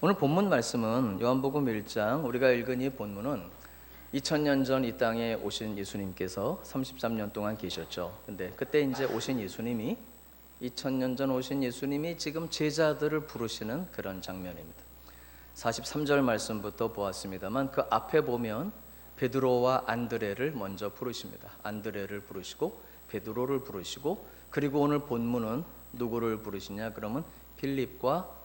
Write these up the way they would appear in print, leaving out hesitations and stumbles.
오늘 본문 말씀은 요한복음 1장, 우리가 읽은 이 본문은 2000년 전 이 땅에 오신 예수님께서 33년 동안 계셨죠. 근데 그때 이제 오신 예수님이 2000년 전 오신 예수님이 지금 제자들을 부르시는 그런 장면입니다. 43절 말씀부터 보았습니다만 그 앞에 보면 베드로와 안드레를 먼저 부르십니다. 안드레를 부르시고 베드로를 부르시고, 그리고 오늘 본문은 누구를 부르시냐 그러면 필립과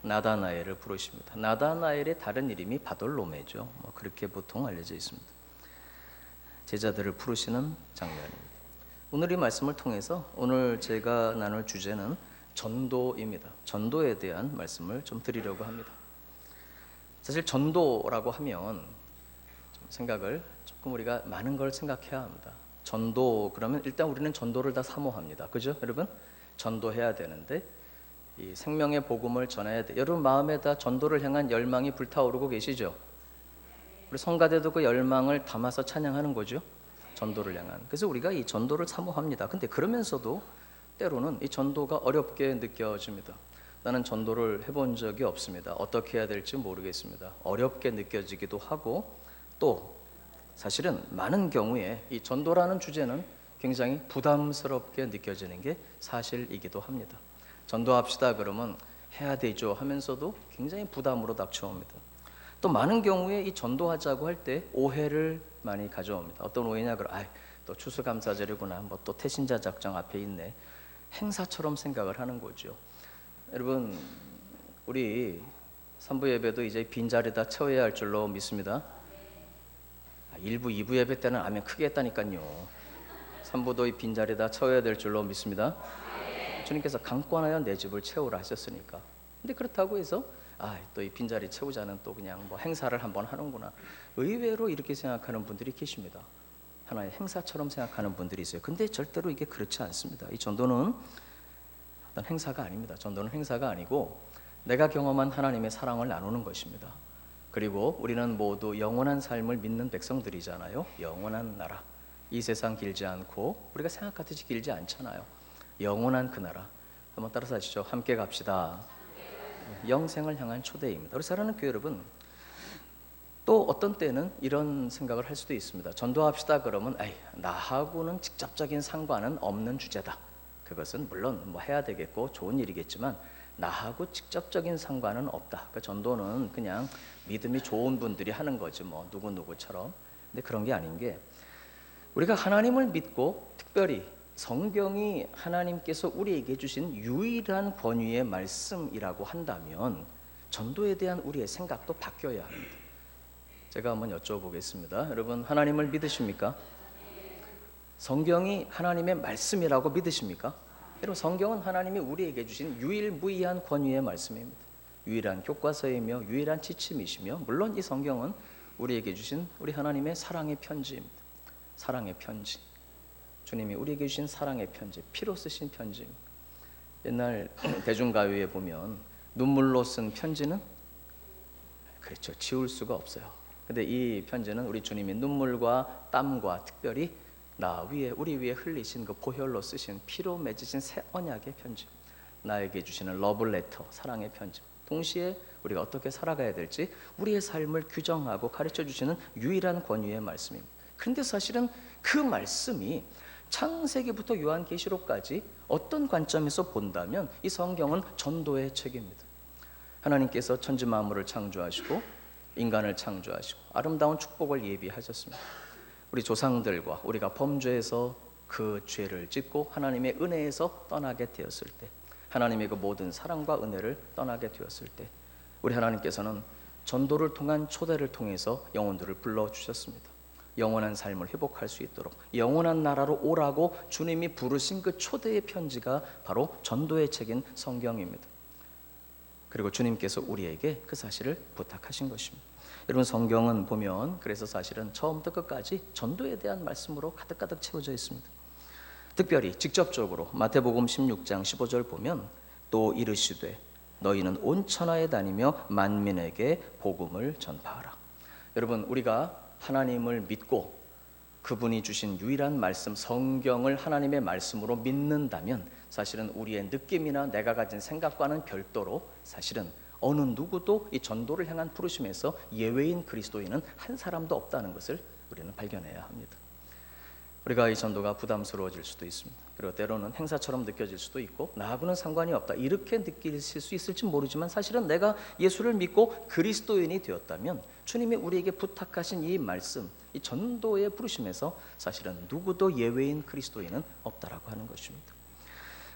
나다나엘을 부르십니다. 나다나엘의 다른 이름이 바돌로메죠. 그렇게 보통 알려져 있습니다. 제자들을 부르시는 장면입니다. 오늘 이 말씀을 통해서 오늘 제가 나눌 주제는 전도입니다. 전도에 대한 말씀을 좀 드리려고 합니다. 사실 전도라고 하면 좀 생각을 조금 우리가 많은 걸 생각해야 합니다. 전도 그러면 일단 우리는 전도를 다 사모합니다. 그죠 여러분? 전도해야 되는데 이 생명의 복음을 전해야 돼. 여러분 마음에다 전도를 향한 열망이 불타오르고 계시죠? 우리 성가대도 그 열망을 담아서 찬양하는 거죠. 전도를 향한. 그래서 우리가 이 전도를 사모합니다. 근데 그러면서도 때로는 이 전도가 어렵게 느껴집니다. 나는 전도를 해본 적이 없습니다. 어떻게 해야 될지 모르겠습니다. 어렵게 느껴지기도 하고, 또 사실은 많은 경우에 이 전도라는 주제는 굉장히 부담스럽게 느껴지는 게 사실이기도 합니다. 전도합시다 그러면 해야 되죠 하면서도 굉장히 부담으로 닥쳐옵니다. 또 많은 경우에 이 전도하자고 할 때 오해를 많이 가져옵니다. 어떤 오해냐 그러면 또 추수감사절이구나, 뭐 또 태신자 작정 앞에 있네, 행사처럼 생각을 하는 거죠. 여러분 우리 3부 예배도 이제 빈자리 다 채워야 할 줄로 믿습니다. 1부, 2부 예배 때는 아멘 크게 했다니까요. 3부도 이 빈자리 다 채워야 될 줄로 믿습니다. 주님께서 강권하여 내 집을 채우라 하셨으니까. 근데 그렇다고 해서 또 이 빈자리 채우자는 또 그냥 뭐 행사를 한번 하는구나, 의외로 이렇게 생각하는 분들이 계십니다. 하나의 행사처럼 생각하는 분들이 있어요. 근데 절대로 이게 그렇지 않습니다. 이 전도는 어떤 행사가 아닙니다. 전도는 행사가 아니고 내가 경험한 하나님의 사랑을 나누는 것입니다. 그리고 우리는 모두 영원한 삶을 믿는 백성들이잖아요. 영원한 나라, 이 세상 길지 않고 우리가 생각하듯이 길지 않잖아요. 영원한 그 나라, 한번 따라서 하시죠. 함께 갑시다. 영생을 향한 초대입니다. 우리 사랑하는 교회 여러분, 또 어떤 때는 이런 생각을 할 수도 있습니다. 전도합시다 그러면 나하고는 직접적인 상관은 없는 주제다. 그것은 물론 뭐 해야 되겠고 좋은 일이겠지만 나하고 직접적인 상관은 없다. 그 전도는 그냥 믿음이 좋은 분들이 하는 거지 뭐 누구누구처럼. 근데 그런 게 아닌 게, 우리가 하나님을 믿고 특별히 성경이 하나님께서 우리에게 주신 유일한 권위의 말씀이라고 한다면 전도에 대한 우리의 생각도 바뀌어야 합니다. 제가 한번 여쭤보겠습니다. 여러분 하나님을 믿으십니까? 성경이 하나님의 말씀이라고 믿으십니까? 여러분 성경은 하나님이 우리에게 주신 유일무이한 권위의 말씀입니다. 유일한 교과서이며 유일한 지침이시며, 물론 이 성경은 우리에게 주신 우리 하나님의 사랑의 편지입니다. 사랑의 편지, 주님이 우리에게 주신 사랑의 편지, 피로 쓰신 편지입니다. 옛날 대중가요에 보면 눈물로 쓴 편지는 그렇죠, 지울 수가 없어요. 근데 이 편지는 우리 주님이 눈물과 땀과 특별히 우리 위에 흘리신 그 보혈로 쓰신 피로 맺으신 새 언약의 편지, 나에게 주시는 러블레터, 사랑의 편지, 동시에 우리가 어떻게 살아가야 될지 우리의 삶을 규정하고 가르쳐 주시는 유일한 권위의 말씀입니다. 그런데 사실은 그 말씀이 창세기부터 요한계시록까지 어떤 관점에서 본다면 이 성경은 전도의 책입니다. 하나님께서 천지 만물을 창조하시고 인간을 창조하시고 아름다운 축복을 예비하셨습니다. 우리 조상들과 우리가 범죄해서 그 죄를 짓고 하나님의 은혜에서 떠나게 되었을 때, 하나님의 그 모든 사랑과 은혜를 떠나게 되었을 때, 우리 하나님께서는 전도를 통한 초대를 통해서 영혼들을 불러주셨습니다. 영원한 삶을 회복할 수 있도록 영원한 나라로 오라고 주님이 부르신 그 초대의 편지가 바로 전도의 책인 성경입니다. 그리고 주님께서 우리에게 그 사실을 부탁하신 것입니다. 여러분 성경은 보면 그래서 사실은 처음부터 끝까지 전도에 대한 말씀으로 가득가득 채워져 있습니다. 특별히 직접적으로 마태복음 16장 15절 보면 또 이르시되 너희는 온 천하에 다니며 만민에게 복음을 전파하라. 여러분 우리가 하나님을 믿고 그분이 주신 유일한 말씀 성경을 하나님의 말씀으로 믿는다면 사실은 우리의 느낌이나 내가 가진 생각과는 별도로 사실은 어느 누구도 이 전도를 향한 부르심에서 예외인 그리스도인은 한 사람도 없다는 것을 우리는 발견해야 합니다. 우리가 이 전도가 부담스러워질 수도 있습니다. 그리고 때로는 행사처럼 느껴질 수도 있고 나하고는 상관이 없다 이렇게 느끼실 수 있을지 모르지만 사실은 내가 예수를 믿고 그리스도인이 되었다면 주님이 우리에게 부탁하신 이 말씀, 이 전도의 부르심에서 사실은 누구도 예외인 그리스도인은 없다라고 하는 것입니다.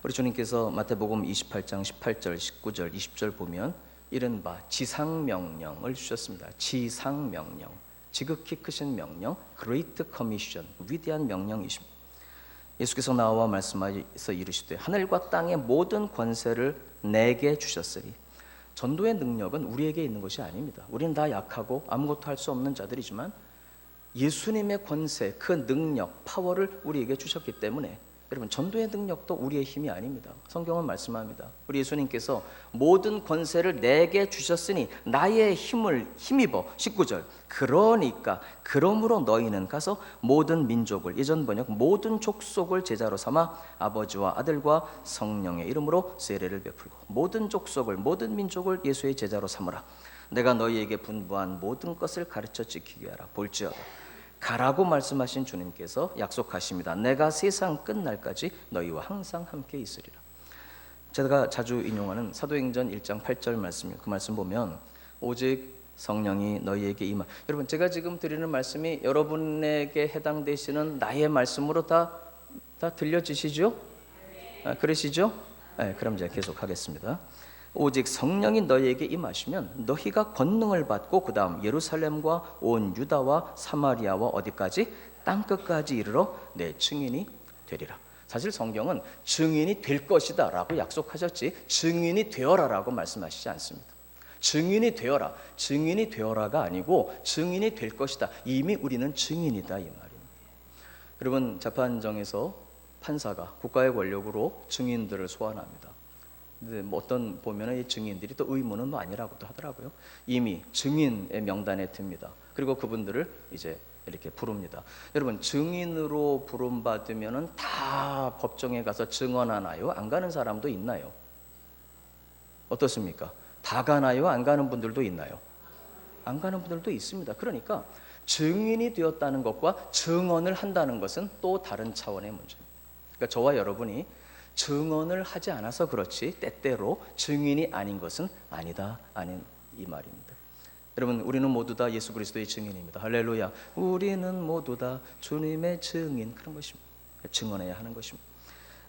우리 주님께서 마태복음 28장 18절, 19절, 20절 보면 이른바 지상명령을 주셨습니다. 지상명령, 지극히 크신 명령, Great Commission, 위대한 명령이십니다. 예수께서 나와 말씀하셔서 이르시되 하늘과 땅의 모든 권세를 내게 주셨으니, 전도의 능력은 우리에게 있는 것이 아닙니다. 우리는 다 약하고 아무것도 할 수 없는 자들이지만 예수님의 권세, 그 능력, 파워를 우리에게 주셨기 때문에 여러분 전도의 능력도 우리의 힘이 아닙니다. 성경은 말씀합니다. 우리 예수님께서 모든 권세를 내게 주셨으니 나의 힘을 힘입어 19절 그러니까 그러므로 너희는 가서 모든 민족을, 예전 번역 모든 족속을 제자로 삼아 아버지와 아들과 성령의 이름으로 세례를 베풀고 모든 족속을 모든 민족을 예수의 제자로 삼으라. 내가 너희에게 분부한 모든 것을 가르쳐 지키게 하라. 볼지어다 가라고 말씀하신 주님께서 약속하십니다. 내가 세상 끝날까지 너희와 항상 함께 있으리라. 제가 자주 인용하는 사도행전 1장 8절 말씀이에요. 그 말씀 보면 오직 성령이 너희에게 임하. 여러분 제가 지금 드리는 말씀이 여러분에게 해당되시는 나의 말씀으로 다 들려지시죠? 그러시죠? 네, 그럼 제가 계속하겠습니다. 오직 성령이 너희에게 임하시면 너희가 권능을 받고 그 다음 예루살렘과 온 유다와 사마리아와 어디까지? 땅끝까지 이르러 내 증인이 되리라. 사실 성경은 증인이 될 것이다 라고 약속하셨지 증인이 되어라 라고 말씀하시지 않습니다. 증인이 되어라, 증인이 되어라가 아니고 증인이 될 것이다. 이미 우리는 증인이다 이 말입니다. 여러분 재판정에서 판사가 국가의 권력으로 증인들을 소환합니다. 근데 뭐 어떤 보면은 이 증인들이 또 의무는 아니라고도 하더라고요. 이미 증인의 명단에 듭니다. 그리고 그분들을 이제 이렇게 부릅니다. 여러분 증인으로 부름 받으면은 다 법정에 가서 증언하나요? 안 가는 사람도 있나요? 어떻습니까? 다 가나요? 안 가는 분들도 있나요? 안 가는 분들도 있습니다. 그러니까 증인이 되었다는 것과 증언을 한다는 것은 또 다른 차원의 문제입니다. 그러니까 저와 여러분이 증언을 하지 않아서 그렇지 때때로 증인이 아닌 것은 아니다 아닌 이 말입니다. 여러분 우리는 모두 다 예수 그리스도의 증인입니다. 할렐루야. 우리는 모두 다 주님의 증인, 그런 것입니다. 증언해야 하는 것입니다.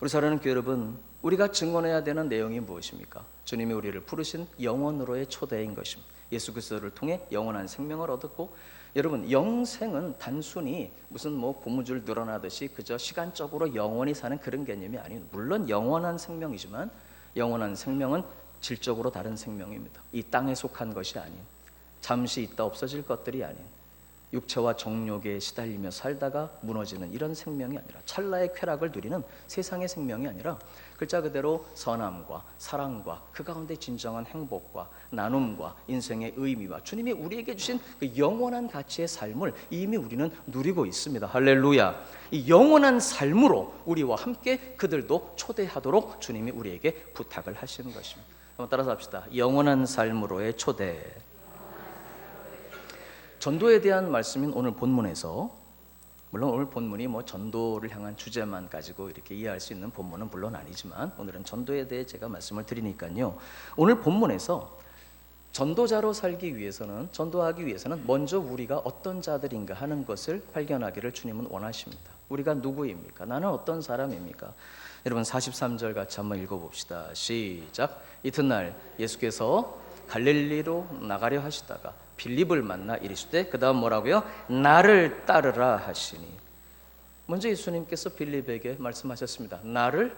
우리 사랑하는 교회 여러분, 우리가 증언해야 되는 내용이 무엇입니까? 주님이 우리를 부르신 영원으로의 초대인 것입니다. 예수 그리스도를 통해 영원한 생명을 얻었고, 여러분 영생은 단순히 무슨 뭐 고무줄 늘어나듯이 그저 시간적으로 영원히 사는 그런 개념이 아닌, 물론 영원한 생명이지만 영원한 생명은 질적으로 다른 생명입니다. 이 땅에 속한 것이 아닌, 잠시 있다 없어질 것들이 아닌, 육체와 정욕에 시달리며 살다가 무너지는 이런 생명이 아니라, 찰나의 쾌락을 누리는 세상의 생명이 아니라 글자 그대로 선함과 사랑과 그 가운데 진정한 행복과 나눔과 인생의 의미와 주님이 우리에게 주신 그 영원한 가치의 삶을 이미 우리는 누리고 있습니다. 할렐루야. 이 영원한 삶으로 우리와 함께 그들도 초대하도록 주님이 우리에게 부탁을 하시는 것입니다. 한번 따라서 합시다. 영원한 삶으로의 초대. 전도에 대한 말씀인 오늘 본문에서, 물론 오늘 본문이 뭐 전도를 향한 주제만 가지고 이렇게 이해할 수 있는 본문은 물론 아니지만 오늘은 전도에 대해 제가 말씀을 드리니까요. 오늘 본문에서 전도자로 살기 위해서는, 전도하기 위해서는 먼저 우리가 어떤 자들인가 하는 것을 발견하기를 주님은 원하십니다. 우리가 누구입니까? 나는 어떤 사람입니까? 여러분 43절 같이 한번 읽어봅시다. 시작. 이튿날 예수께서 갈릴리로 나가려 하시다가 빌립을 만나 이르시되, 그 다음 뭐라고요? 나를 따르라 하시니. 먼저 예수님께서 빌립에게 말씀하셨습니다. 나를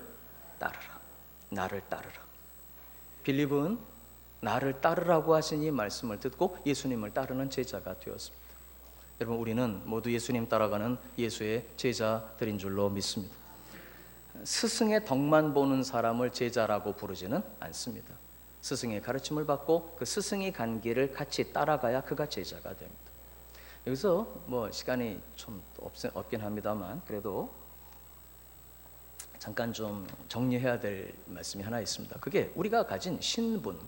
따르라. 나를 따르라. 빌립은 나를 따르라고 하신 이 말씀을 듣고 예수님을 따르는 제자가 되었습니다. 여러분 우리는 모두 예수님 따라가는 예수의 제자들인 줄로 믿습니다. 스승의 덕만 보는 사람을 제자라고 부르지는 않습니다. 스승의 가르침을 받고 그 스승이 간 길을 같이 따라가야 그가 제자가 됩니다. 여기서 뭐 시간이 좀 없긴 합니다만 그래도 잠깐 좀 정리해야 될 말씀이 하나 있습니다. 그게 우리가 가진 신분,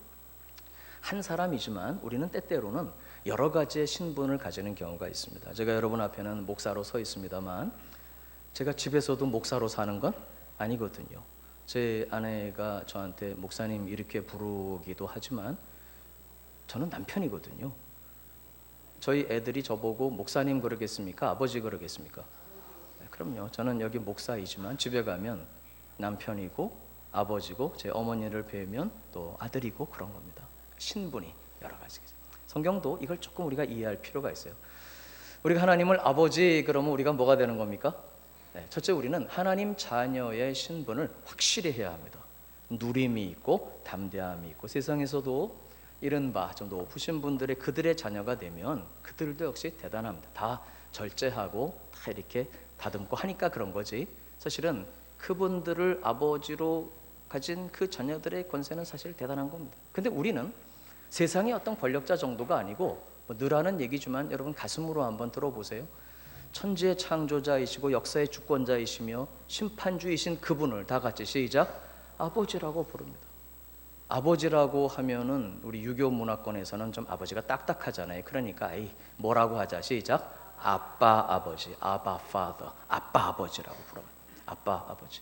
한 사람이지만 우리는 때때로는 여러 가지의 신분을 가지는 경우가 있습니다. 제가 여러분 앞에는 목사로 서 있습니다만 제가 집에서도 목사로 사는 건 아니거든요. 제 아내가 저한테 목사님 이렇게 부르기도 하지만 저는 남편이거든요. 저희 애들이 저보고 목사님 그러겠습니까? 아버지 그러겠습니까? 네, 그럼요. 저는 여기 목사이지만 집에 가면 남편이고 아버지고 제 어머니를 뵈면 또 아들이고 그런 겁니다. 신분이 여러 가지겠죠. 성경도 이걸 조금 우리가 이해할 필요가 있어요. 우리가 하나님을 아버지 그러면 우리가 뭐가 되는 겁니까? 네, 첫째 우리는 하나님 자녀의 신분을 확실히 해야 합니다. 누림이 있고 담대함이 있고 세상에서도 이른바 좀 높으신 분들의 그들의 자녀가 되면 그들도 역시 대단합니다. 다 절제하고 다 이렇게 다듬고 하니까 그런 거지. 사실은 그분들을 아버지로 가진 그 자녀들의 권세는 사실 대단한 겁니다. 근데 우리는 세상의 어떤 권력자 정도가 아니고 늘 하는 얘기지만 여러분 가슴으로 한번 들어보세요. 천지의 창조자이시고 역사의 주권자이시며 심판주이신 그분을 다 같이 시작 아버지라고 부릅니다. 아버지라고 하면은 우리 유교 문화권에서는 좀 아버지가 딱딱하잖아요. 그러니까 뭐라고 하자 시작 아빠 아버지 아바 파더 아빠 아버지라고 부릅니다. 아빠 아버지.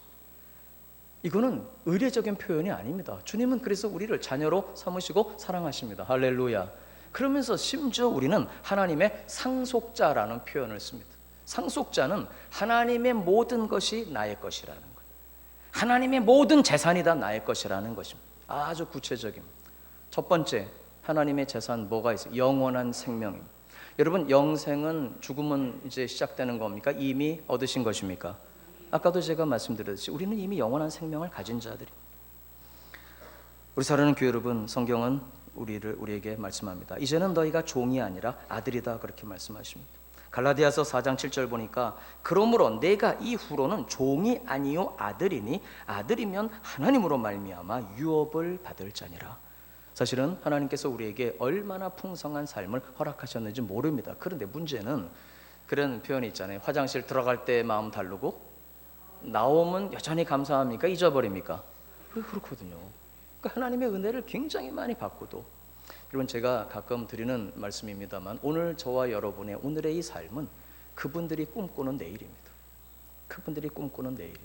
이거는 의례적인 표현이 아닙니다. 주님은 그래서 우리를 자녀로 삼으시고 사랑하십니다. 할렐루야. 그러면서 심지어 우리는 하나님의 상속자라는 표현을 씁니다. 상속자는 하나님의 모든 것이 나의 것이라는 거예요. 하나님의 모든 재산이 다 나의 것이라는 것입니다. 아주 구체적입니다. 첫 번째, 하나님의 재산 뭐가 있어요? 영원한 생명입니다. 여러분, 영생은 죽음은 이제 시작되는 겁니까? 이미 얻으신 것입니까? 아까도 제가 말씀드렸듯이 우리는 이미 영원한 생명을 가진 자들이. 우리 사랑하는 교회 여러분, 성경은 우리에게 말씀합니다. 이제는 너희가 종이 아니라 아들이다 그렇게 말씀하십니다. 갈라디아서 4장 7절 보니까 그러므로 내가 이후로는 종이 아니요 아들이니 아들이면 하나님으로 말미암아 유업을 받을 자니라. 사실은 하나님께서 우리에게 얼마나 풍성한 삶을 허락하셨는지 모릅니다. 그런데 문제는 그런 표현이 있잖아요. 화장실 들어갈 때 마음 다르고 나오면 여전히 감사합니까? 잊어버립니까? 그렇거든요. 그러니까 하나님의 은혜를 굉장히 많이 받고도 여러분 제가 가끔 드리는 말씀입니다만 오늘 저와 여러분의 오늘의 이 삶은 그분들이 꿈꾸는 내일입니다. 그분들이 꿈꾸는 내일입니다.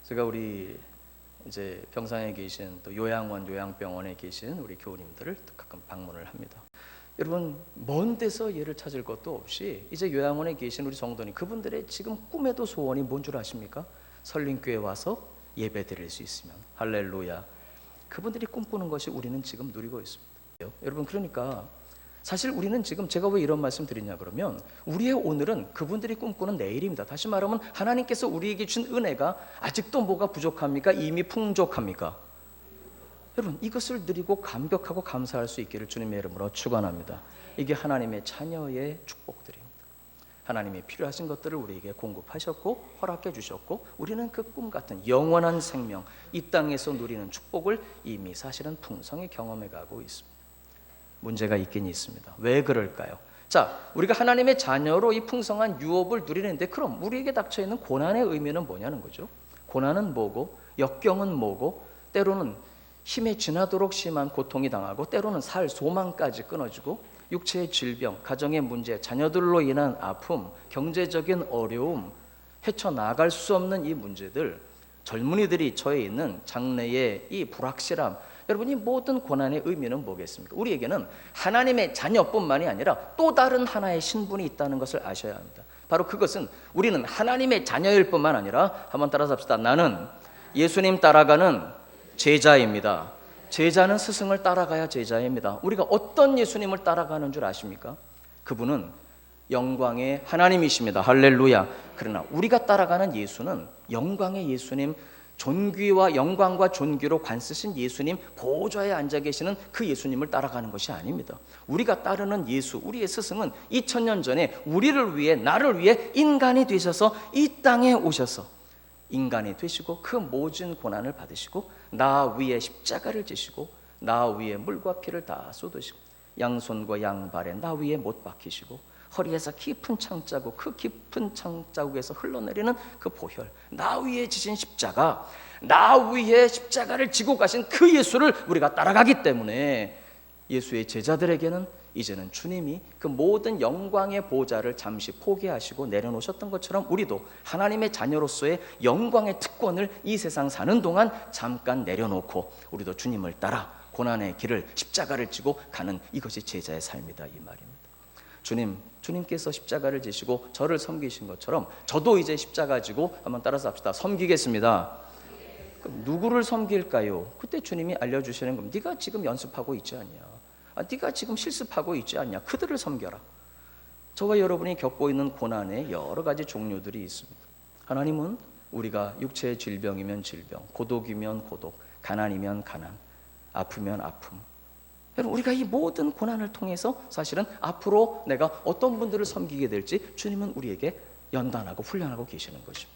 제가 우리 이제 병상에 계신 또 요양원 요양병원에 계신 우리 교우님들을 가끔 방문을 합니다. 여러분 먼 데서 얘를 찾을 것도 없이 이제 요양원에 계신 우리 성도님 그분들의 지금 꿈에도 소원이 뭔 줄 아십니까? 설린교회 와서 예배 드릴 수 있으면 할렐루야. 그분들이 꿈꾸는 것이 우리는 지금 누리고 있습니다. 여러분 그러니까 사실 우리는 지금 제가 왜 이런 말씀 드리냐 그러면 우리의 오늘은 그분들이 꿈꾸는 내일입니다. 다시 말하면 하나님께서 우리에게 준 은혜가 아직도 뭐가 부족합니까? 이미 풍족합니까? 여러분 이것을 누리고 감격하고 감사할 수 있기를 주님의 이름으로 축원합니다. 이게 하나님의 자녀의 축복들입니다. 하나님이 필요하신 것들을 우리에게 공급하셨고 허락해 주셨고 우리는 그 꿈 같은 영원한 생명 이 땅에서 누리는 축복을 이미 사실은 풍성히 경험해 가고 있습니다. 문제가 있긴 있습니다. 왜 그럴까요? 자, 우리가 하나님의 자녀로 이 풍성한 유업을 누리는데 그럼 우리에게 닥쳐 있는 고난의 의미는 뭐냐는 거죠. 고난은 뭐고 역경은 뭐고 때로는 힘에 지나도록 심한 고통이 당하고 때로는 살 소망까지 끊어지고 육체의 질병, 가정의 문제, 자녀들로 인한 아픔, 경제적인 어려움, 헤쳐나갈 수 없는 이 문제들, 젊은이들이 처해 있는 장래의 이 불확실함, 여러분 이 모든 고난의 의미는 뭐겠습니까? 우리에게는 하나님의 자녀뿐만이 아니라 또 다른 하나의 신분이 있다는 것을 아셔야 합니다. 바로 그것은 우리는 하나님의 자녀일 뿐만 아니라 한번 따라서 합시다. 나는 예수님 따라가는 제자입니다. 제자는 스승을 따라가야 제자입니다. 우리가 어떤 예수님을 따라가는 줄 아십니까? 그분은 영광의 하나님이십니다. 할렐루야. 그러나 우리가 따라가는 예수는 영광의 예수님, 존귀와 영광과 존귀로 관쓰신 예수님 보좌에 앉아 계시는 그 예수님을 따라가는 것이 아닙니다. 우리가 따르는 예수, 우리의 스승은 2000년 전에 우리를 위해 나를 위해 인간이 되셔서 이 땅에 오셔서 인간이 되시고 그 모진 고난을 받으시고 나 위에 십자가를 지시고 나 위에 물과 피를 다 쏟으시고 양손과 양발에 나 위에 못 박히시고 허리에서 깊은 창자국, 그 깊은 창자국에서 흘러내리는 그 보혈, 나 위에 지신 십자가, 나 위에 십자가를 지고 가신 그 예수를 우리가 따라가기 때문에 예수의 제자들에게는 이제는 주님이 그 모든 영광의 보좌를 잠시 포기하시고 내려놓으셨던 것처럼 우리도 하나님의 자녀로서의 영광의 특권을 이 세상 사는 동안 잠깐 내려놓고 우리도 주님을 따라 고난의 길을, 십자가를 지고 가는 이것이 제자의 삶이다, 이 말입니다. 주님께서 십자가를 지시고 저를 섬기신 것처럼 저도 이제 십자가 지고 한번 따라서 합시다. 섬기겠습니다. 그럼 누구를 섬길까요? 그때 주님이 알려주시는 겁니다. 네가 지금 연습하고 있지 않냐? 네가 지금 실습하고 있지 않냐? 그들을 섬겨라. 저와 여러분이 겪고 있는 고난의 여러 가지 종류들이 있습니다. 하나님은 우리가 육체의 질병이면 질병, 고독이면 고독, 가난이면 가난, 아프면 아픔, 여러분 우리가 이 모든 고난을 통해서 사실은 앞으로 내가 어떤 분들을 섬기게 될지 주님은 우리에게 연단하고 훈련하고 계시는 것입니다.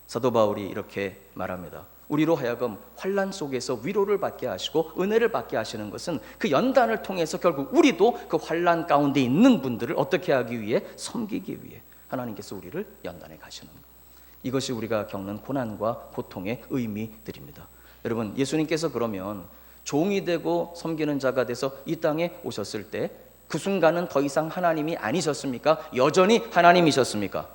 사도 바울이 이렇게 말합니다. 우리로 하여금 환난 속에서 위로를 받게 하시고 은혜를 받게 하시는 것은 그 연단을 통해서 결국 우리도 그 환난 가운데 있는 분들을 어떻게 하기 위해? 섬기기 위해 하나님께서 우리를 연단해 가시는 것. 이것이 우리가 겪는 고난과 고통의 의미들입니다. 여러분 예수님께서 그러면 종이 되고 섬기는 자가 돼서 이 땅에 오셨을 때 그 순간은 더 이상 하나님이 아니셨습니까? 여전히 하나님이셨습니까?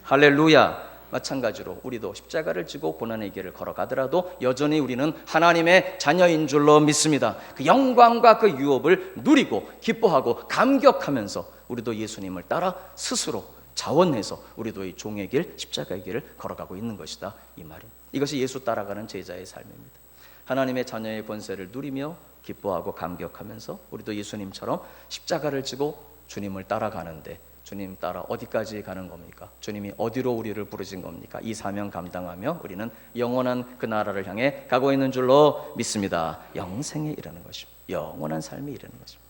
할렐루야. 마찬가지로 우리도 십자가를 지고 고난의 길을 걸어가더라도 여전히 우리는 하나님의 자녀인 줄로 믿습니다. 그 영광과 그 유업을 누리고 기뻐하고 감격하면서 우리도 예수님을 따라 스스로 자원해서 우리도 이 종의 길, 십자가의 길을 걸어가고 있는 것이다, 이 말입니다. 이것이 예수 따라가는 제자의 삶입니다. 하나님의 자녀의 권세를 누리며 기뻐하고 감격하면서 우리도 예수님처럼 십자가를 지고 주님을 따라가는데, 주님 따라 어디까지 가는 겁니까? 주님이 어디로 우리를 부르신 겁니까? 이 사명 감당하며 우리는 영원한 그 나라를 향해 가고 있는 줄로 믿습니다. 영생에 이르는 것입니다. 영원한 삶에 이르는 것입니다.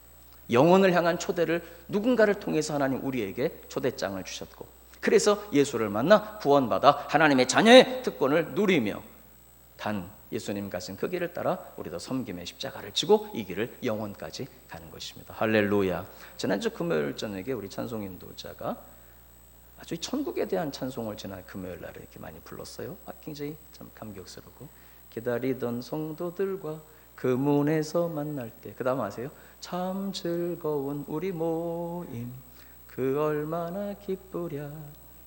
영혼을 향한 초대를 누군가를 통해서 하나님 우리에게 초대장을 주셨고, 그래서 예수를 만나 구원받아 하나님의 자녀의 특권을 누리며 단 예수님 가신 그 길을 따라 우리도 섬김의 십자가를 지고 이 길을 영원까지 가는 것입니다. 할렐루야. 지난주 금요일 저녁에 우리 찬송 인도자가 아주 천국에 대한 찬송을 지난 금요일 날에 이렇게 많이 불렀어요. 굉장히 참 감격스럽고, 기다리던 성도들과 그 문에서 만날 때, 그 다음 아세요? 참 즐거운 우리 모임 그 얼마나 기쁘랴,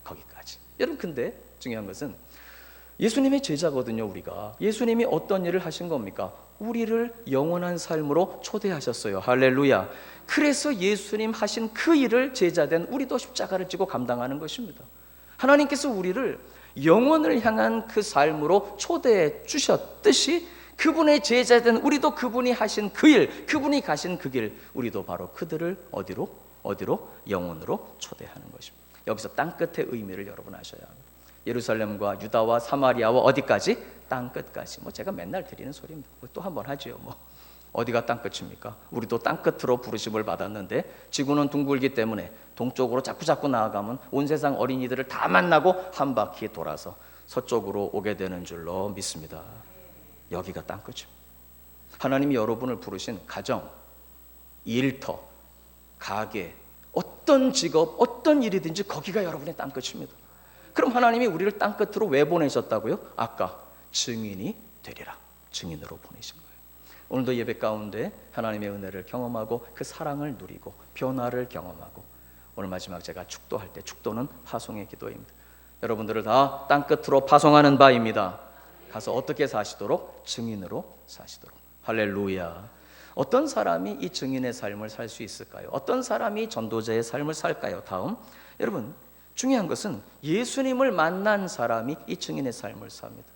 거기까지. 여러분 근데 중요한 것은 예수님의 제자거든요. 우리가 예수님이 어떤 일을 하신 겁니까? 우리를 영원한 삶으로 초대하셨어요. 할렐루야. 그래서 예수님 하신 그 일을 제자된 우리도 십자가를 지고 감당하는 것입니다. 하나님께서 우리를 영원을 향한 그 삶으로 초대해 주셨듯이 그분의 제자된 우리도 그분이 하신 그 일, 그분이 가신 그 길, 우리도 바로 그들을 어디로? 영원으로 초대하는 것입니다. 여기서 땅끝의 의미를 여러분 아셔야 합니다. 예루살렘과 유다와 사마리아와 어디까지? 땅끝까지. 제가 맨날 드리는 소리입니다. 또 한 번 하지요. 어디가 땅끝입니까? 우리도 땅끝으로 부르심을 받았는데 지구는 둥글기 때문에 동쪽으로 자꾸 나아가면 온 세상 어린이들을 다 만나고 한 바퀴 돌아서 서쪽으로 오게 되는 줄로 믿습니다. 여기가 땅끝입니다. 하나님이 여러분을 부르신 가정, 일터, 가게, 어떤 직업, 어떤 일이든지 거기가 여러분의 땅끝입니다. 그럼 하나님이 우리를 땅끝으로 왜 보내셨다고요? 아까 증인이 되리라, 증인으로 보내신 거예요. 오늘도 예배 가운데 하나님의 은혜를 경험하고 그 사랑을 누리고 변화를 경험하고, 오늘 마지막 제가 축도할 때, 축도는 파송의 기도입니다. 여러분들을 다 땅끝으로 파송하는 바입니다. 가서 어떻게 사시도록? 증인으로 사시도록. 할렐루야. 어떤 사람이 이 증인의 삶을 살 수 있을까요? 어떤 사람이 전도자의 삶을 살까요? 다음, 여러분 중요한 것은 예수님을 만난 사람이 이 증인의 삶을 삽니다.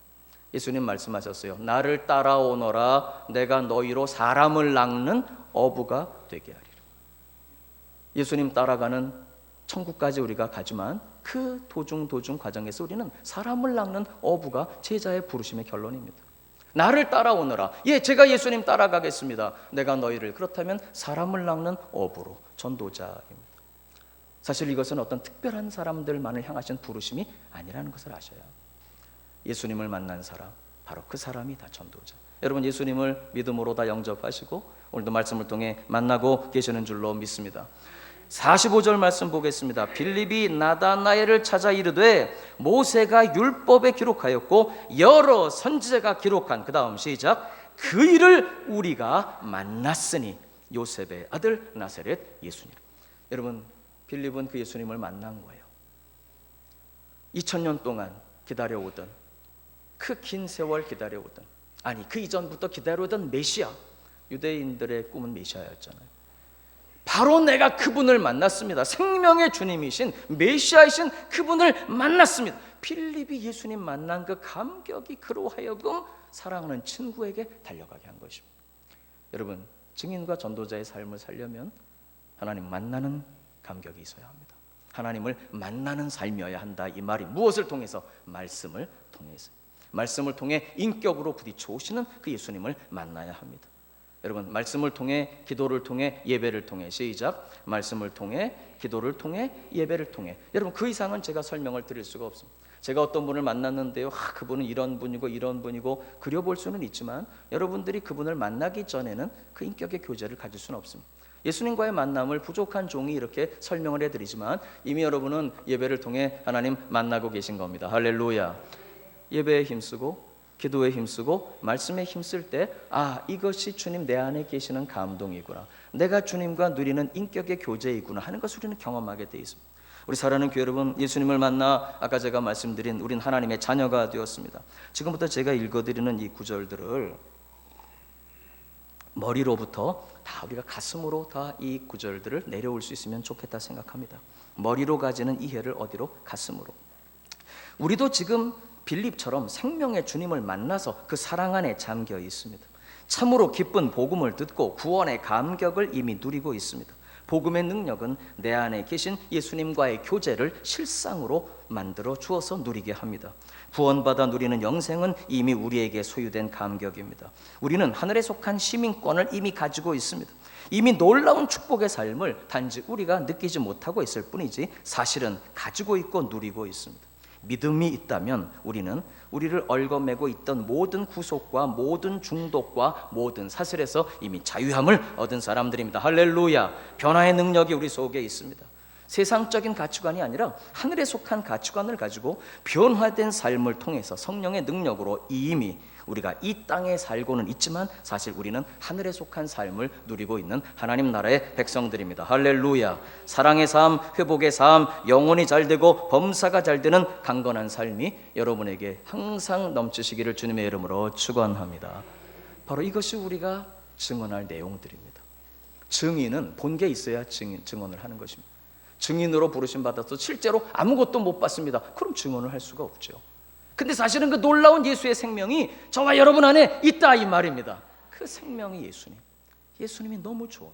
예수님 말씀하셨어요. 나를 따라오너라, 내가 너희로 사람을 낚는 어부가 되게 하리라. 예수님 따라가는 천국까지 우리가 가지만 그 도중 과정에서 우리는 사람을 낚는 어부가 제자의 부르심의 결론입니다. 나를 따라오너라. 제가 예수님 따라가겠습니다. 내가 너희를, 그렇다면 사람을 낚는 어부로, 전도자입니다. 사실 이것은 어떤 특별한 사람들만을 향하신 부르심이 아니라는 것을 아셔야 합니다. 예수님을 만난 사람, 바로 그 사람이 다 전도자. 여러분 예수님을 믿음으로 다 영접하시고 오늘도 말씀을 통해 만나고 계시는 줄로 믿습니다. 45절 말씀 보겠습니다. 빌립이 나다나엘을 찾아 이르되 모세가 율법에 기록하였고 여러 선지자가 기록한, 그 다음 시작, 그 일을 우리가 만났으니 요셉의 아들 나사렛 예수님. 여러분, 빌립은 그 예수님을 만난 거예요. 2000년 동안 기다려오던, 그 긴 세월 기다려오던, 아니 그 이전부터 기다려오던 메시아, 유대인들의 꿈은 메시아였잖아요. 바로 내가 그분을 만났습니다. 생명의 주님이신 메시아이신 그분을 만났습니다. 필립이 예수님 만난 그 감격이 그로 하여금 사랑하는 친구에게 달려가게 한 것입니다. 여러분, 증인과 전도자의 삶을 살려면 하나님 만나는 감격이 있어야 합니다. 하나님을 만나는 삶이어야 한다. 이 말이 무엇을 통해서? 말씀을 통해서. 말씀을 통해 인격으로 부딪혀 오시는 그 예수님을 만나야 합니다. 여러분, 말씀을 통해, 기도를 통해, 예배를 통해, 시작. 말씀을 통해, 기도를 통해, 예배를 통해. 여러분, 그 이상은 제가 설명을 드릴 수가 없습니다. 제가 어떤 분을 만났는데요, 그분은 이런 분이고 이런 분이고 그려볼 수는 있지만 여러분들이 그분을 만나기 전에는 그 인격의 교제를 가질 수는 없습니다. 예수님과의 만남을 부족한 종이 이렇게 설명을 해드리지만 이미 여러분은 예배를 통해 하나님 만나고 계신 겁니다. 할렐루야. 예배에 힘쓰고 기도에 힘쓰고 말씀에 힘쓸 때, 이것이 주님 내 안에 계시는 감동이구나, 내가 주님과 누리는 인격의 교제이구나 하는 것을 우리는 경험하게 돼 있습니다. 우리 사랑하는 교회 여러분, 예수님을 만나 아까 제가 말씀드린 우린 하나님의 자녀가 되었습니다. 지금부터 제가 읽어드리는 이 구절들을 머리로부터 다 우리가 가슴으로 다 이 구절들을 내려올 수 있으면 좋겠다 생각합니다. 머리로 가지는 이해를 어디로? 가슴으로. 우리도 지금 빌립처럼 생명의 주님을 만나서 그 사랑 안에 잠겨 있습니다. 참으로 기쁜 복음을 듣고 구원의 감격을 이미 누리고 있습니다. 복음의 능력은 내 안에 계신 예수님과의 교제를 실상으로 만들어 주어서 누리게 합니다. 구원받아 누리는 영생은 이미 우리에게 소유된 감격입니다. 우리는 하늘에 속한 시민권을 이미 가지고 있습니다. 이미 놀라운 축복의 삶을 단지 우리가 느끼지 못하고 있을 뿐이지 사실은 가지고 있고 누리고 있습니다. 믿음이 있다면 우리는 우리를 얽어매고 있던 모든 구속과 모든 중독과 모든 사슬에서 이미 자유함을 얻은 사람들입니다. 할렐루야. 변화의 능력이 우리 속에 있습니다. 세상적인 가치관이 아니라 하늘에 속한 가치관을 가지고 변화된 삶을 통해서 성령의 능력으로 이미 우리가 이 땅에 살고는 있지만 사실 우리는 하늘에 속한 삶을 누리고 있는 하나님 나라의 백성들입니다. 할렐루야. 사랑의 삶, 회복의 삶, 영혼이 잘되고 범사가 잘되는 강건한 삶이 여러분에게 항상 넘치시기를 주님의 이름으로 축원합니다. 바로 이것이 우리가 증언할 내용들입니다. 증인은 본 게 있어야 증언을 하는 것입니다. 증인으로 부르심 받아서 실제로 아무것도 못 봤습니다. 그럼 증언을 할 수가 없죠. 근데 사실은 그 놀라운 예수의 생명이 저와 여러분 안에 있다 이 말입니다. 그 생명이 예수님. 예수님이 너무 좋은,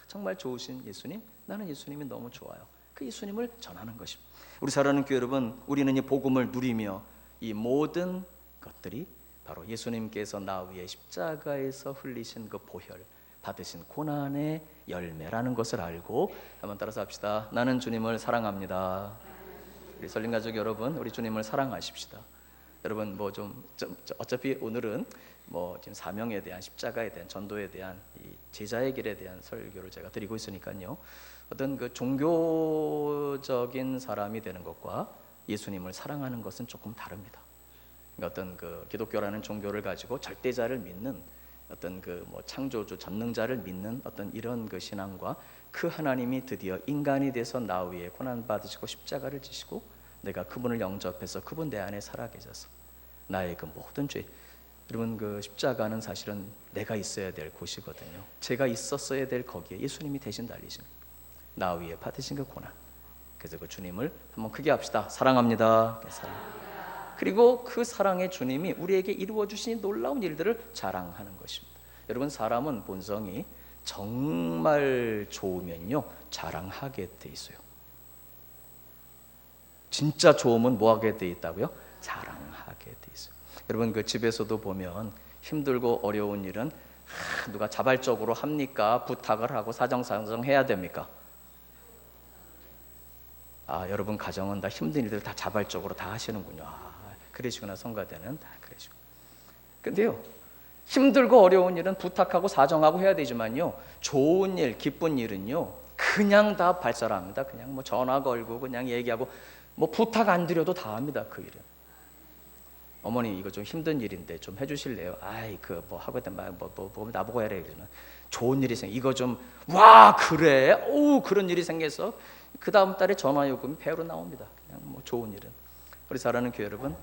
정말 좋으신 예수님. 나는 예수님이 너무 좋아요. 그 예수님을 전하는 것입니다. 우리 사랑하는 교회 여러분, 우리는 이 복음을 누리며 이 모든 것들이 바로 예수님께서 나 위에 십자가에서 흘리신 그 보혈, 받으신 고난의 열매라는 것을 알고 한번 따라서 합시다. 나는 주님을 사랑합니다. 우리 설림가족 여러분, 우리 주님을 사랑하십시다. 여러분 어차피 오늘은 지금 사명에 대한, 십자가에 대한, 전도에 대한 이 제자의 길에 대한 설교를 제가 드리고 있으니까요. 어떤 그 종교적인 사람이 되는 것과 예수님을 사랑하는 것은 조금 다릅니다. 어떤 그 기독교라는 종교를 가지고 절대자를 믿는 어떤 그 창조주 전능자를 믿는 어떤 이런 그 신앙과 그 하나님이 드디어 인간이 돼서 나 위에 고난 받으시고 십자가를 지시고 내가 그분을 영접해서 그분 내 안에 살아 계셔서 나의 그 모든 죄, 여러분 그 십자가는 사실은 내가 있어야 될 곳이거든요. 제가 있었어야 될 거기에 예수님이 대신 달리신 나 위에 받으신 그 고난. 그래서 그 주님을 한번 크게 합시다. 사랑합니다. 그리고 그 사랑의 주님이 우리에게 이루어 주신 놀라운 일들을 자랑하는 것입니다. 여러분, 사람은 본성이 정말 좋으면요 자랑하게 돼 있어요. 진짜 좋으면 뭐하게 돼 있다고요? 자랑하게 돼 있어요. 여러분 그 집에서도 보면 힘들고 어려운 일은 누가 자발적으로 합니까? 부탁을 하고 사정사정 해야 됩니까? 여러분 가정은 다 힘든 일들 다 자발적으로 다 하시는군요. 그러시구나. 성가대는 다 그러시고. 근데요, 힘들고 어려운 일은 부탁하고 사정하고 해야 되지만요, 좋은 일, 기쁜 일은요 그냥 다 발설합니다. 그냥 전화 걸고 그냥 얘기하고 부탁 안 드려도 다 합니다. 그 일은. 어머니 이거 좀 힘든 일인데 좀 해주실래요? 아이 그 뭐 하고 있단 뭐 나보고 해라 이러면 좋은 일이 이거 좀 와 그래? 오 그런 일이 생겨서 그 다음 달에 전화 요금이 배로 나옵니다. 그냥 뭐 좋은 일은. 우리 사랑하는 교회 여러분,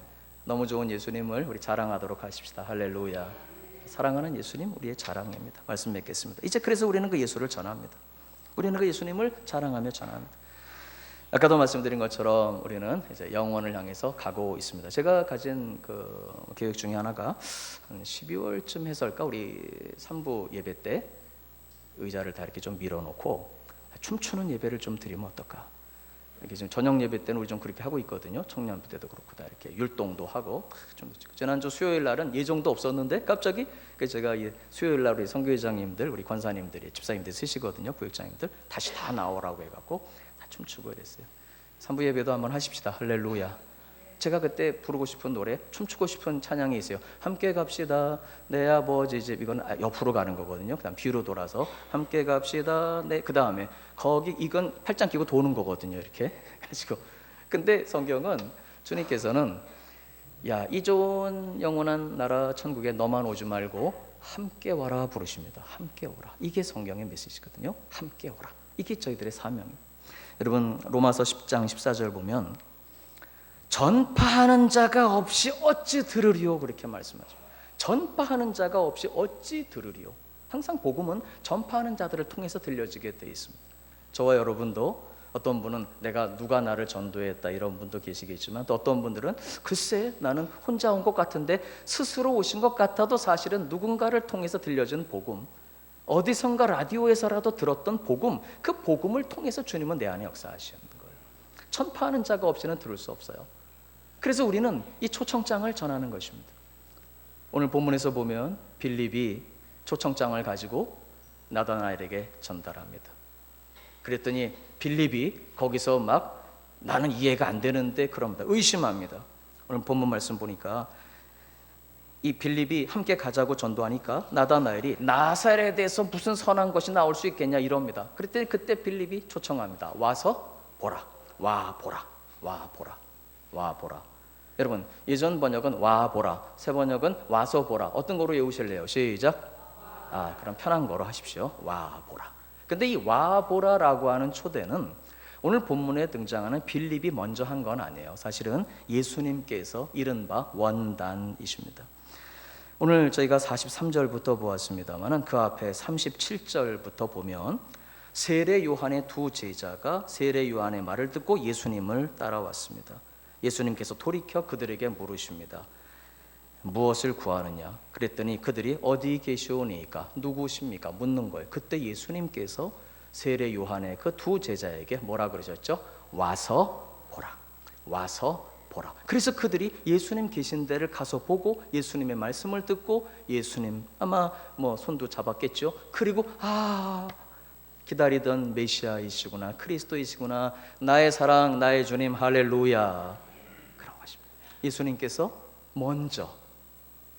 너무 좋은 예수님을 우리 자랑하도록 하십시다. 할렐루야. 사랑하는 예수님 우리의 자랑입니다. 말씀 맺겠습니다. 이제 그래서 우리는 그 예수를 전합니다. 우리는 그 예수님을 자랑하며 전합니다. 아까도 말씀드린 것처럼 우리는 이제 영원을 향해서 가고 있습니다. 제가 가진 그 계획 중에 하나가 한 12월쯤 해서일까 우리 3부 예배 때 의자를 다 이렇게 좀 밀어놓고 춤추는 예배를 좀 드리면 어떨까? 이렇게 지금 저녁 예배 때는 우리 좀 그렇게 하고 있거든요. 청년부 때도 그렇고 다 이렇게 율동도 하고 좀 지난주 수요일 날은 예정도 없었는데 갑자기 제가 수요일 날 우리 선교회장님들, 우리 권사님들이 집사님들 쓰시거든요. 부역장님들 다시 다 나오라고 해갖고 다 춤추고 이랬어요. 3부 예배도 한번 하십시다. 할렐루야. 제가 그때 부르고 싶은 노래, 춤추고 싶은 찬양이 있어요. 함께 갑시다 내 아버지 집. 이건 옆으로 가는 거거든요. 그다음 뒤로 돌아서 함께 갑시다 네. 그 다음에 거기 이건 팔짱 끼고 도는 거거든요. 이렇게 가지고. 근데 성경은 주님께서는 야 이 좋은 영원한 나라 천국에 너만 오지 말고 함께 와라 부르십니다. 함께 오라. 이게 성경의 메시지거든요. 함께 오라. 이게 저희들의 사명입니다. 여러분 로마서 10장 14절 보면 전파하는 자가 없이 어찌 들으리요 그렇게 말씀하죠. 전파하는 자가 없이 어찌 들으리요. 항상 복음은 전파하는 자들을 통해서 들려지게 되어 있습니다. 저와 여러분도 어떤 분은 내가 누가 나를 전도했다 이런 분도 계시겠지만 또 어떤 분들은 글쎄 나는 혼자 온 것 같은데 스스로 오신 것 같아도 사실은 누군가를 통해서 들려진 복음, 어디선가 라디오에서라도 들었던 복음, 그 복음을 통해서 주님은 내 안에 역사하시는 거예요. 전파하는 자가 없이는 들을 수 없어요. 그래서 우리는 이 초청장을 전하는 것입니다. 오늘 본문에서 보면 빌립이 초청장을 가지고 나다나엘에게 전달합니다. 그랬더니 빌립이 거기서 막 나는 이해가 안 되는데 그럽니다. 의심합니다. 오늘 본문 말씀 보니까 이 빌립이 함께 가자고 전도하니까 나다나엘이 나사렛에서 무슨 선한 것이 나올 수 있겠냐 이럽니다. 그랬더니 그때 빌립이 초청합니다. 와서 보라. 와 보라. 와 보라. 와 보라. 여러분 예전 번역은 와 보라, 새 번역은 와서 보라. 어떤 거로 외우실래요? 시작. 그럼 편한 거로 하십시오. 와 보라. 근데 이 와 보라라고 하는 초대는 오늘 본문에 등장하는 빌립이 먼저 한 건 아니에요. 사실은 예수님께서 이른바 원단이십니다. 오늘 저희가 43절부터 보았습니다만 그 앞에 37절부터 보면 세례 요한의 두 제자가 세례 요한의 말을 듣고 예수님을 따라왔습니다. 예수님께서 돌이켜 그들에게 물으십니다. 무엇을 구하느냐? 그랬더니 그들이 어디 계시오니까 누구십니까? 묻는 거예요. 그때 예수님께서 세례 요한의 그 두 제자에게 뭐라 그러셨죠? 와서 보라. 와서 보라. 그래서 그들이 예수님 계신 데를 가서 보고 예수님의 말씀을 듣고 예수님 아마 뭐 손도 잡았겠죠. 그리고 기다리던 메시아이시구나, 그리스도이시구나, 나의 사랑, 나의 주님, 할렐루야. 그런 것입니다. 예수님께서 먼저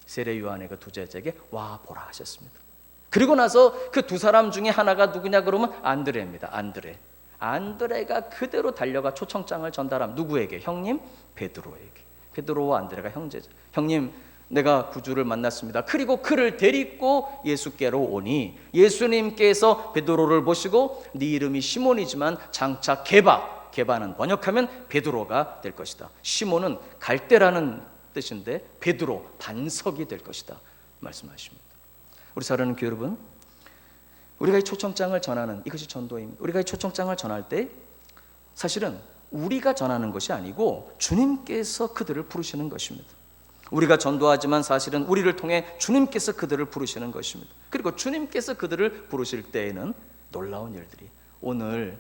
세례 요한의 그 두 제자에게 와 보라 하셨습니다. 그리고 나서 그 두 사람 중에 하나가 누구냐 그러면 안드레입니다. 안드레가 그대로 달려가 초청장을 전달함. 누구에게? 형님 베드로에게. 베드로와 안드레가 형제죠. 형님 내가 구주를 만났습니다. 그리고 그를 데리고 예수께로 오니 예수님께서 베드로를 보시고 네 이름이 시몬이지만 장차 게바는 번역하면 베드로가 될 것이다. 시몬은 갈대라는 뜻인데 베드로 반석이 될 것이다 말씀하십니다. 우리 사랑하는 교회 여러분, 우리가 이 초청장을 전하는 이것이 전도입니다. 우리가 이 초청장을 전할 때 사실은 우리가 전하는 것이 아니고 주님께서 그들을 부르시는 것입니다. 우리가 전도하지만 사실은 우리를 통해 주님께서 그들을 부르시는 것입니다. 그리고 주님께서 그들을 부르실 때에는 놀라운 일들이, 오늘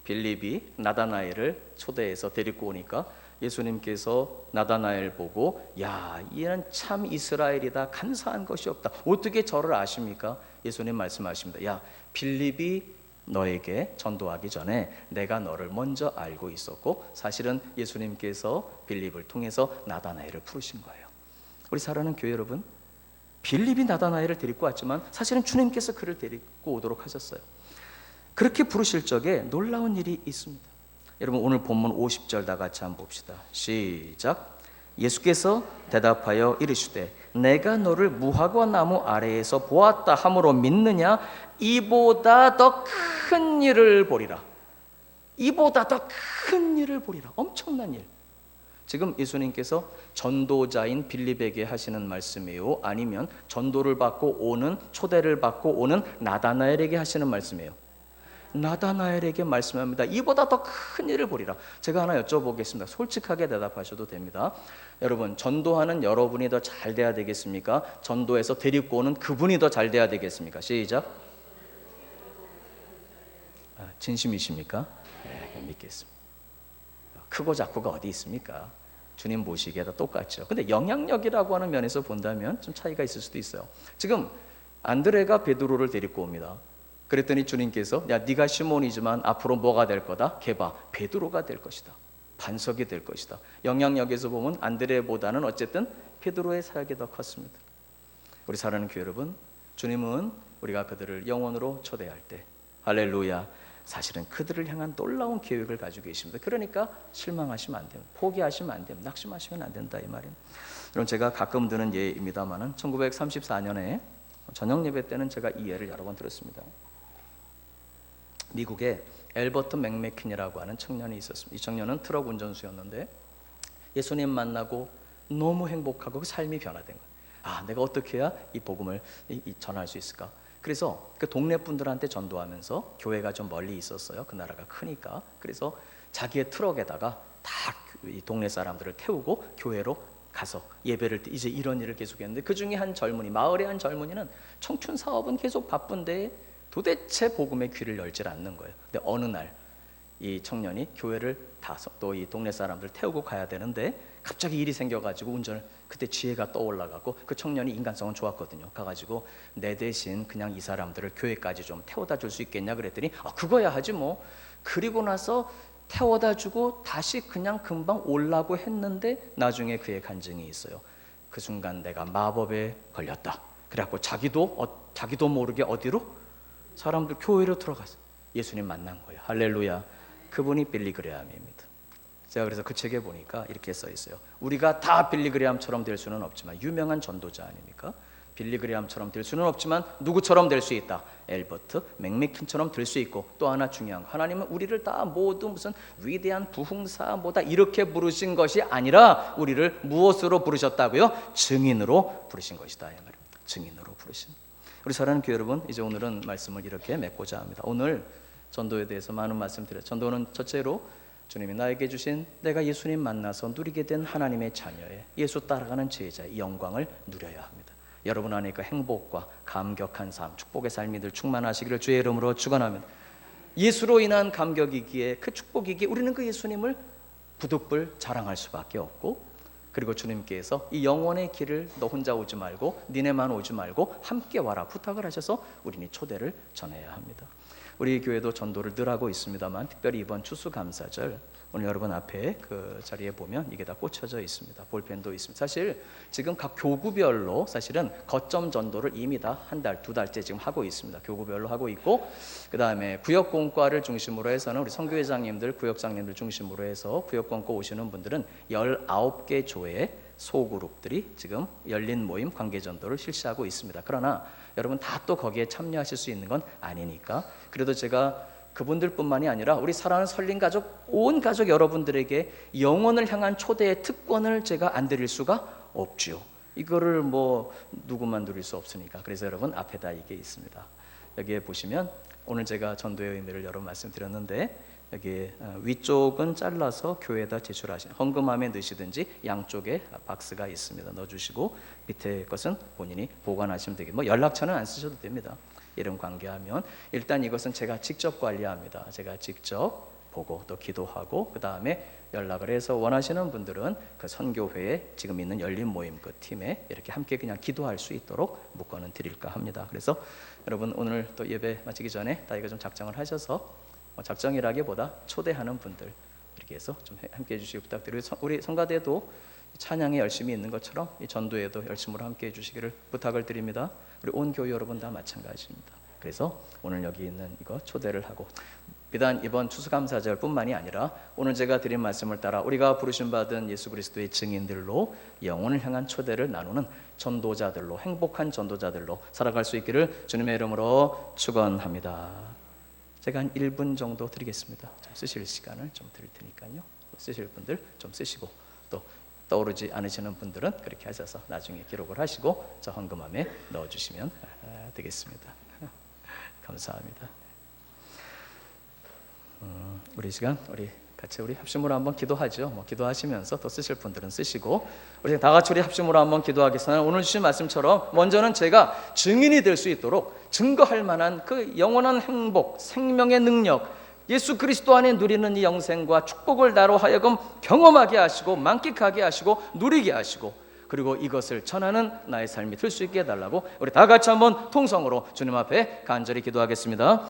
빌립이 나다나엘을 초대해서 데리고 오니까 예수님께서 나다나엘 보고 야 얘는 참 이스라엘이다, 간사한 것이 없다. 어떻게 저를 아십니까? 예수님 말씀하십니다. 야 빌립이 너에게 전도하기 전에 내가 너를 먼저 알고 있었고, 사실은 예수님께서 빌립을 통해서 나다나엘을 부르신 거예요. 우리 사랑하는 교회 여러분, 빌립이 나다나엘을 데리고 왔지만 사실은 주님께서 그를 데리고 오도록 하셨어요. 그렇게 부르실 적에 놀라운 일이 있습니다. 여러분 오늘 본문 50절 다 같이 한번 봅시다. 시작. 예수께서 대답하여 이르시되 내가 너를 무화과 나무 아래에서 보았다 함으로 믿느냐? 이보다 더 큰 일을 보리라. 이보다 더 큰 일을 보리라. 엄청난 일. 지금 예수님께서 전도자인 빌립에게 하시는 말씀이에요? 아니면 전도를 받고 오는, 초대를 받고 오는 나다나엘에게 하시는 말씀이에요? 나다나엘에게 말씀합니다. 이보다 더 큰 일을 보리라. 제가 하나 여쭤보겠습니다. 솔직하게 대답하셔도 됩니다. 여러분, 전도하는 여러분이 더 잘 돼야 되겠습니까? 전도해서 데리고 오는 그분이 더 잘 돼야 되겠습니까? 시작. 진심이십니까? 네, 믿겠습니다. 크고 작고가 어디 있습니까? 주님 보시기에 다 똑같죠. 근데 영향력이라고 하는 면에서 본다면 좀 차이가 있을 수도 있어요. 지금 안드레가 베드로를 데리고 옵니다. 그랬더니 주님께서 야, 네가 시몬이지만 앞으로 뭐가 될 거다? 걔봐, 베드로가 될 것이다. 반석이 될 것이다. 영향력에서 보면 안드레보다는 어쨌든 베드로의 사역이 더 컸습니다. 우리 사랑하는 교회 여러분, 주님은 우리가 그들을 영원으로 초대할 때 할렐루야, 사실은 그들을 향한 놀라운 계획을 가지고 계십니다. 그러니까 실망하시면 안 됩니다. 포기하시면 안 됩니다. 낙심하시면 안 된다 이 말입니다. 여러분, 제가 가끔 드는 예입니다만은 1934년에 저녁 예배 때는 제가 이 예를 여러 번 들었습니다. 미국에 엘버트 맥메킨이라고 하는 청년이 있었습니다. 이 청년은 트럭 운전수였는데 예수님 만나고 너무 행복하고 그 삶이 변화된 거예요. 아, 내가 어떻게 해야 이 복음을 전할 수 있을까? 그래서 그 동네 분들한테 전도하면서 교회가 좀 멀리 있었어요. 그 나라가 크니까. 그래서 자기의 트럭에다가 다 이 동네 사람들을 태우고 교회로 가서 예배를 이제 이런 일을 계속했는데 그 중에 한 젊은이, 마을의 한 젊은이는 청춘 사업은 계속 바쁜데 도대체 복음의 귀를 열질 않는 거예요. 근데 어느 날 이 청년이 교회를 또 이 동네 사람들 태우고 가야 되는데 갑자기 일이 생겨가지고 운전을, 그때 지혜가 떠올라가고 그 청년이 인간성은 좋았거든요. 가가지고 내 대신 그냥 이 사람들을 교회까지 좀 태워다 줄 수 있겠냐 그랬더니 그거야 하지 뭐. 그리고 나서 태워다 주고 다시 그냥 금방 오려고 했는데 나중에 그의 간증이 있어요. 그 순간 내가 마법에 걸렸다. 그래갖고 자기도 모르게 어디로? 사람들 교회로 들어가서 예수님 만난 거예요. 할렐루야. 그분이 빌리 그레함입니다. 제가 그래서 그 책에 보니까 이렇게 써 있어요. 우리가 다 빌리 그레함처럼 될 수는 없지만 유명한 전도자 아닙니까? 빌리 그레함처럼 될 수는 없지만 누구처럼 될 수 있다? 엘버트 맥메킨처럼 될 수 있고, 또 하나 중요한 거, 하나님은 우리를 다 모두 무슨 위대한 부흥사 뭐다 이렇게 부르신 것이 아니라 우리를 무엇으로 부르셨다고요? 증인으로 부르신 것이다 이 말입니다. 증인으로 부르신. 우리 사랑하는 교회 여러분, 이제 오늘은 말씀을 이렇게 맺고자 합니다. 오늘 전도에 대해서 많은 말씀 드렸죠. 전도는 첫째로 주님이 나에게 주신 내가 예수님 만나서 누리게 된 하나님의 자녀의 예수 따라가는 제자의 영광을 누려야 합니다. 여러분 안에 그 행복과 감격한 삶, 축복의 삶이 늘 충만하시기를 주의 이름으로 축원합니다. 예수로 인한 감격이기에, 그 축복이기에 우리는 그 예수님을 부득불 자랑할 수밖에 없고, 그리고 주님께서 이 영원의 길을 너 혼자 오지 말고 니네만 오지 말고 함께 와라 부탁을 하셔서 우리는 초대를 전해야 합니다. 우리 교회도 전도를 늘 하고 있습니다만 특별히 이번 추수감사절 오늘 여러분 앞에 그 자리에 보면 이게 다 꽂혀져 있습니다. 볼펜도 있습니다. 사실 지금 각 교구별로 사실은 거점 전도를 이미 다 한 달, 두 달째 지금 하고 있습니다. 교구별로 하고 있고, 그 다음에 구역공과를 중심으로 해서는 우리 선교회장님들, 구역장님들 중심으로 해서 구역공과 오시는 분들은 19개 교회 소그룹들이 지금 열린 모임 관계전도를 실시하고 있습니다. 그러나 여러분 다 또 거기에 참여하실 수 있는 건 아니니까, 그래도 제가 그분들뿐만이 아니라 우리 사랑하는 설린 가족, 온 가족 여러분들에게 영혼을 향한 초대의 특권을 제가 안 드릴 수가 없죠. 이거를 뭐 누구만 누릴 수 없으니까. 그래서 여러분 앞에다 이게 있습니다. 여기에 보시면 오늘 제가 전도의 의미를 여러 번 말씀드렸는데, 여기 위쪽은 잘라서 교회에다 제출하시는, 헌금함에 넣으시든지 양쪽에 박스가 있습니다. 넣어주시고 밑에 것은 본인이 보관하시면 되겠고, 뭐 연락처는 안 쓰셔도 됩니다. 이름 관계하면 일단 이것은 제가 직접 관리합니다. 제가 직접 보고 또 기도하고 그 다음에 연락을 해서 원하시는 분들은 그 선교회에 지금 있는 열린 모임 그 팀에 이렇게 함께 그냥 기도할 수 있도록 묶어는 드릴까 합니다. 그래서 여러분 오늘 또 예배 마치기 전에 다 이거 좀 작정을 하셔서, 작정이라기보다 초대하는 분들 이렇게 해서 좀 함께 해주시기 부탁드리고, 우리 성가대도 찬양에 열심히 있는 것처럼 이 전도에도 열심으로 함께 해주시기를 부탁을 드립니다. 우리 온 교회 여러분 다 마찬가지입니다. 그래서 오늘 여기 있는 이거 초대를 하고, 비단 이번 추수감사절뿐만이 아니라 오늘 제가 드린 말씀을 따라 우리가 부르심 받은 예수 그리스도의 증인들로 영혼을 향한 초대를 나누는 전도자들로, 행복한 전도자들로 살아갈 수 있기를 주님의 이름으로 축원합니다. 제가 한 1분 정도 드리겠습니다. 좀 쓰실 시간을 좀 드릴 테니까요. 쓰실 분들 좀 쓰시고, 또 떠오르지 않으시는 분들은 그렇게 하셔서 나중에 기록을 하시고 저 헌금함에 넣어주시면 되겠습니다. 감사합니다. 우리 시간 우리 같이 우리 합심으로 한번 기도하죠. 기도하시면서 또 쓰실 분들은 쓰시고, 우리 다 같이 우리 합심으로 한번 기도하겠습니다. 오늘 주신 말씀처럼 먼저는 제가 증인이 될 수 있도록 증거할 만한 그 영원한 행복, 생명의 능력, 예수 그리스도 안에 누리는 이 영생과 축복을 나로 하여금 경험하게 하시고 만끽하게 하시고 누리게 하시고, 그리고 이것을 전하는 나의 삶이 될 수 있게 해달라고 우리 다 같이 한번 통성으로 주님 앞에 간절히 기도하겠습니다.